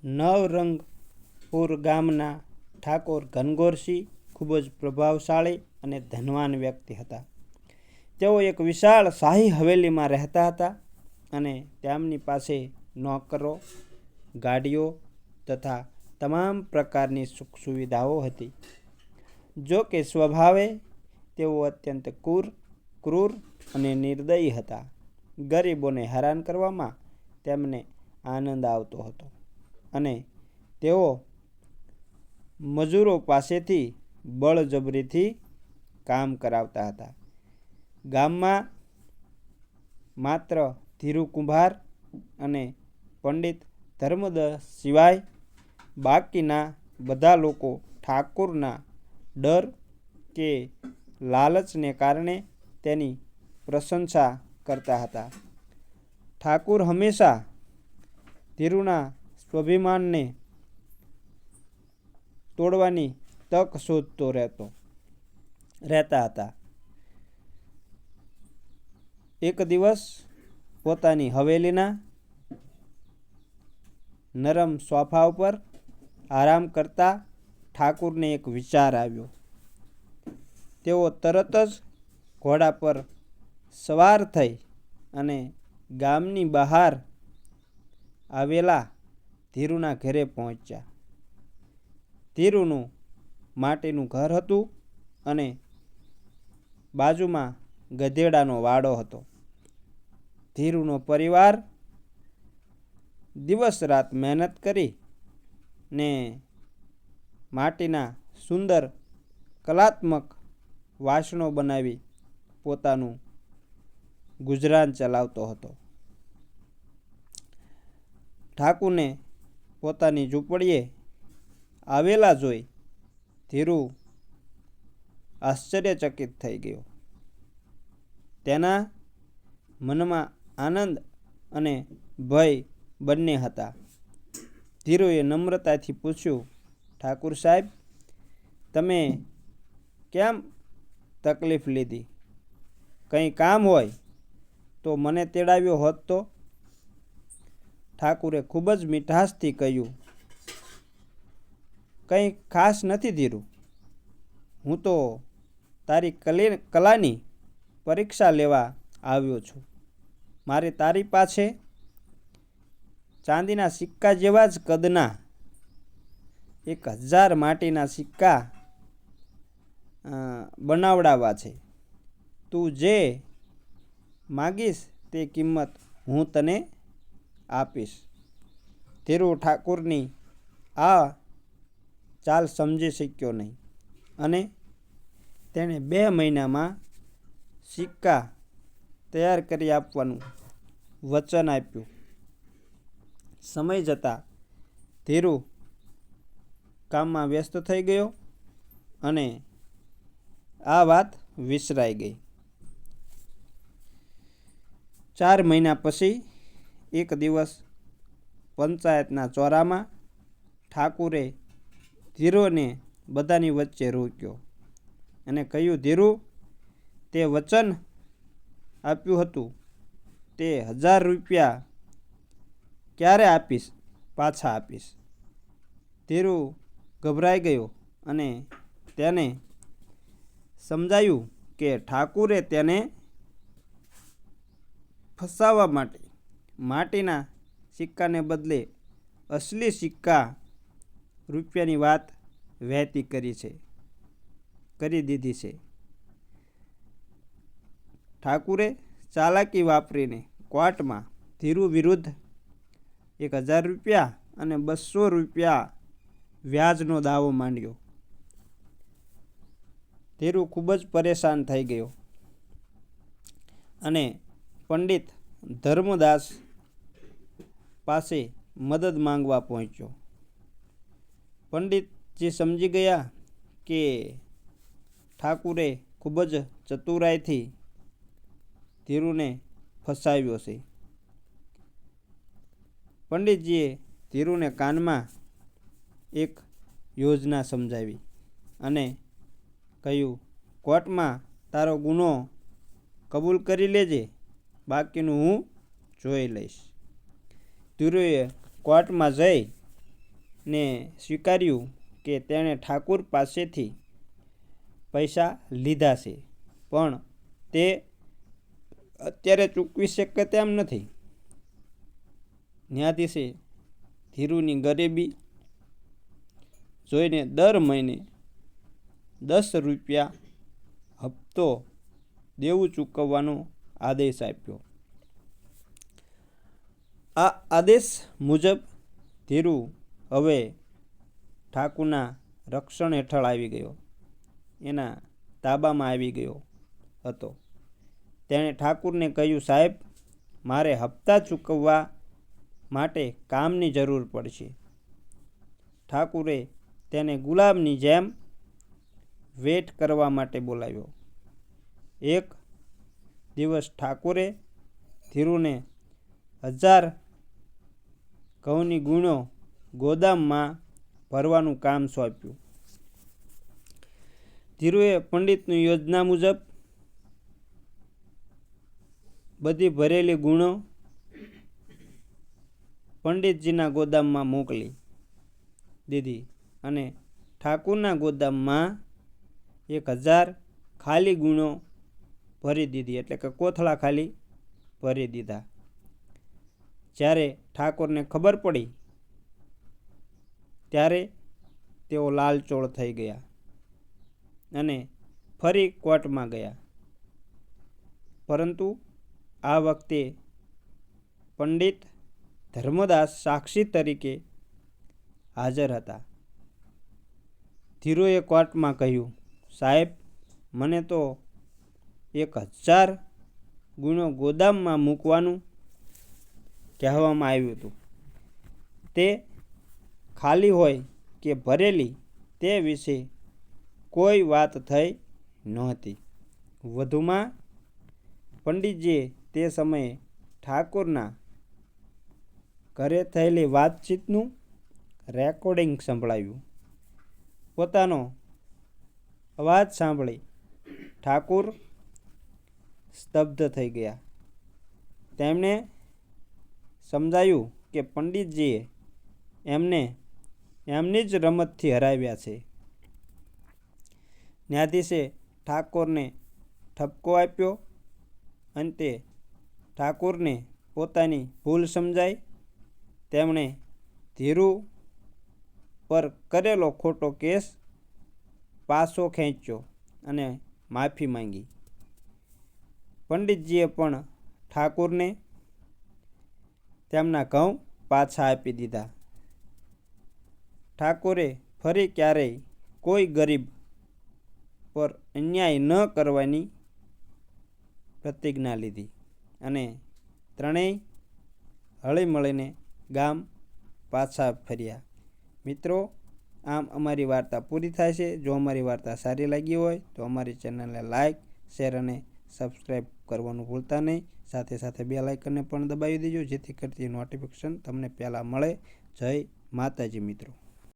નવરંગપુર ગામના ઠાકોર ઘનઘોરસિંહ ખૂબ જ પ્રભાવશાળી અને ધનવાન વ્યક્તિ હતા. તેઓ એક વિશાળ શાહી હવેલીમાં રહેતા હતા અને તેમની પાસે નોકરો, ગાડીઓ તથા તમામ પ્રકારની સુખ સુવિધાઓ હતી. જો કે સ્વભાવે તેઓ અત્યંત ક્રૂર અને નિર્દયી હતા. ગરીબોને હેરાન કરવામાં તેમને આનંદ આવતો હતો અને તેઓ મજૂરો પાસેથી બળજબરીથી કામ કરાવતા હતા. ગામમાં માત્ર ધીરુ કુંભાર અને પંડિત ધર્મદાસ સિવાય બાકીના બધા લોકો ઠાકુરના ડર કે લાલચને કારણે તેની પ્રશંસા કરતા હતા. ઠાકુર હંમેશા ધીરુના સ્વાભિમાનને તોડવાની તક શોધતો રહેતા હતા. એક દિવસ પોતાની હવેલીના નરમ સોફા ઉપર આરામ કરતા ઠાકુરને એક વિચાર આવ્યો. તેઓ તરત જ ઘોડા પર સવાર થઈ અને ગામની બહાર આવેલા ધીરુના ઘરે પહોંચ્યા. ધીરુનું માટીનું ઘર હતું અને બાજુમાં ગધેડાનો વાડો હતો. ધીરુનો પરિવાર દિવસ રાત મહેનત કરી ને માટીના સુંદર કલાત્મક વાસણો બનાવી પોતાનું ગુજરાન ચલાવતો હતો. ઠાકુરને પોતાની ઝૂંપડીએ આવેલા જોઈ ધીરુ આશ્ચર્યચકિત થઈ ગયો. તેના મનમાં આનંદ અને ભય બંને હતા. ધીરુએ નમ્રતાથી પૂછ્યું, ઠાકુર સાહેબ, તમે કેમ તકલીફ લીધી? કંઈ કામ હોય તો મને તેડાવ્યો હોત તો? ઠાકુરે ખૂબ જ મીઠાશથી કહ્યું, કંઈ ખાસ નથી ધીરુ. હું તો તારી કલાની પરીક્ષા લેવા આવ્યો છું. મારે તારી પાસે ચાંદીના સિક્કા જેવા જ કદના 1000 માટીના સિક્કા બનાવડાવવા છે. તું જે માગીશ તે કિંમત હું તને આપીશ. ધીરુ ઠાકુરની આ ચાલ સમજી શક્યો નહીં અને તેણે 2 મહિનામાં સિક્કા તૈયાર કરી આપવાનું વચન આપ્યું. સમય જતાં ધીરુ કામમાં વ્યસ્ત થઈ ગયો અને આ વાત વિસરાઈ ગઈ. 4 મહિના પછી એક દિવસ પંચાયતના ચોરામાં ઠાકુરે ધીરુને બધાની વચ્ચે રોક્યો અને કહ્યું, ધીરુ, તે વચન આપ્યું હતું તે 1000 રૂપિયા ક્યારે પાછા આપીશ? ધીરુ ગભરાઈ ગયો અને તેને સમજાયું કે ઠાકુરે તેને ફસાવવા માટે માટીના સિક્કાને બદલે અસલી સિક્કા રૂપિયાની વાત વહેતી કરી દીધી છે. ઠાકુરે ચાલાકી વાપરીને કોર્ટમાં ધીરુ વિરુદ્ધ 1000 રૂપિયા અને 200 રૂપિયા વ્યાજનો દાવો માંડ્યો. ધીરુ ખૂબ જ પરેશાન થઈ ગયો અને પંડિત ધર્મદાસ પાસે મદદ માંગવા પહોંચ્યો. પંડિતજી સમજી ગયા કે ઠાકુરે ખૂબ જ ચતુરાઈથી ધીરુને ફસાવ્યો છે. પંડિતજીએ ધીરુને કાનમાં એક યોજના સમજાવી અને કહ્યું, કોર્ટમાં તારો ગુનો કબૂલ કરી લેજે, બાકીનું હું જોઈ લઈશ. ધીરુએ કોર્ટમાં જઈ ને સ્વીકાર્યું કે તેણે ઠાકુર પાસેથી પૈસા લીધા છે, પણ તે અત્યારે ચૂકવી શકે તેમ નથી. ન્યાયાધીશે ધીરુની ગરીબી જોઈને દર મહિને 10 રૂપિયા હપ્તો દેવું ચૂકવવાનો આદેશ આપ્યો. આ આદેશ મુજબ ધીરુ હવે ઠાકુરના રક્ષણ હેઠળ આવી ગયો, એના તાબામાં આવી ગયો હતો. તેણે ઠાકુરને કહ્યું, સાહેબ, મારે હપ્તા ચૂકવવા માટે કામની જરૂર પડશે. ઠાકુરે તેને ગુલામની જેમ વેટ કરવા માટે બોલાવ્યો. એક દિવસ ઠાકુરે ધીરુને 1000 ઘઉંની ગુણો ગોદામમાં ભરવાનું કામ સોંપ્યું. ધીરુએ પંડિતની યોજના મુજબ બધી ભરેલી ગુણો પંડિતજીના ગોદામમાં મોકલી દીધી અને ઠાકુરના ગોદામમાં 1000 ખાલી ગુણો ભરી દીધી, એટલે કે કોથળા ખાલી ભરી દીધા. જ્યારે ઠાકોરને ખબર પડી ત્યારે તેઓ લાલચોળ થઈ ગયા અને ફરી કોર્ટમાં ગયા. પરંતુ આ વખતે પંડિત ધર્મદાસ સાક્ષી તરીકે હાજર હતા. ધીરુએ કોર્ટમાં કહ્યું, સાહેબ, મને તો 1000 ગુણો ગોદામમાં મૂકવાનું કહેવામાં આવ્યું હતું. તે ખાલી હોય કે ભરેલી તે વિશે કોઈ વાત થઈ નહોતી. વધુમાં પંડિતજીએ તે સમયે ઠાકુરના ઘરે થયેલી વાતચીતનું રેકોર્ડિંગ સંભળાવ્યું. પોતાનો અવાજ સાંભળી ઠાકુર સ્તબ્ધ થઈ ગયા. તેમણે સમજાયું કે પંડિતજીએ એમને એમની જ રમતથી હરાવ્યા છે. ન્યાયાધીશે ઠાકોરને ઠપકો આપ્યો. અંતે ઠાકુરને પોતાની ભૂલ સમજાઈ. તેમણે ધીરુ પર કરેલો ખોટો કેસ પાછો ખેંચ્યો અને માફી માંગી. પંડિતજીએ પણ ઠાકુરને તેમના ઘઉં પાછા આપી દીધા. ઠાકોરે ફરી ક્યારેય કોઈ ગરીબ પર અન્યાય ન કરવાની પ્રતિજ્ઞા લીધી અને ત્રણેય હળીમળીને ગામ પાછા ફર્યા. મિત્રો, આમ અમારી વાર્તા પૂરી થાય છે. જો અમારી વાર્તા સારી લાગી હોય તો અમારી ચેનલને લાઇક, શેર અને સબસ્ક્રાઈબ કરવાનું ભૂલતા નહીં. સાથે સાથે બેલ આઇકનને પણ દબાવી દેજો, જેથી કરતી નોટિફિકેશન તમને પહેલાં મળે. જય માતાજી મિત્રો.